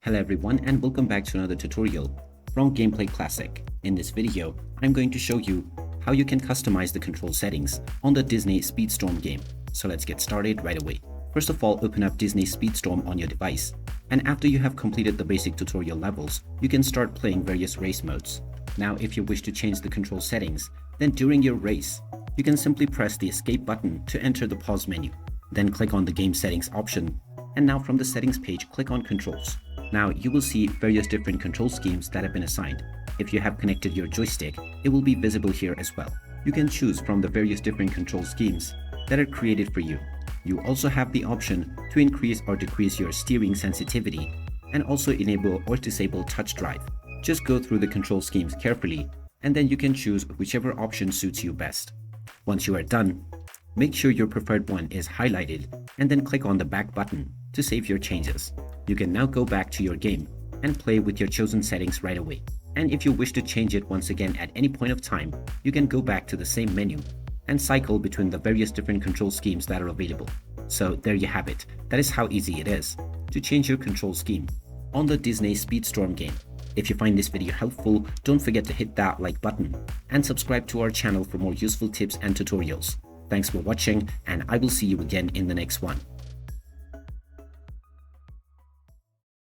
Hello everyone and welcome back to another tutorial from Gameplay Classic. In this video, I'm going to show you how you can customize the control settings on the Disney Speedstorm game. So let's get started right away. First of all, open up Disney Speedstorm on your device. And after you have completed the basic tutorial levels, you can start playing various race modes. Now, if you wish to change the control settings, then during your race, you can simply press the escape button to enter the pause menu. Then click on the game settings option. And now from the settings page, click on controls. Now you will see various different control schemes that have been assigned. If you have connected your joystick, it will be visible here as well. You can choose from the various different control schemes that are created for you. You also have the option to increase or decrease your steering sensitivity and also enable or disable touch drive. Just go through the control schemes carefully and then you can choose whichever option suits you best. Once you are done, make sure your preferred one is highlighted and then click on the back button to save your changes. You can now go back to your game and play with your chosen settings right away. And if you wish to change it once again at any point of time, you can go back to the same menu and cycle between the various different control schemes that are available. So there you have it. That is how easy it is to change your control scheme on the Disney Speedstorm game. If you find this video helpful, don't forget to hit that like button and subscribe to our channel for more useful tips and tutorials. Thanks for watching, and I will see you again in the next one.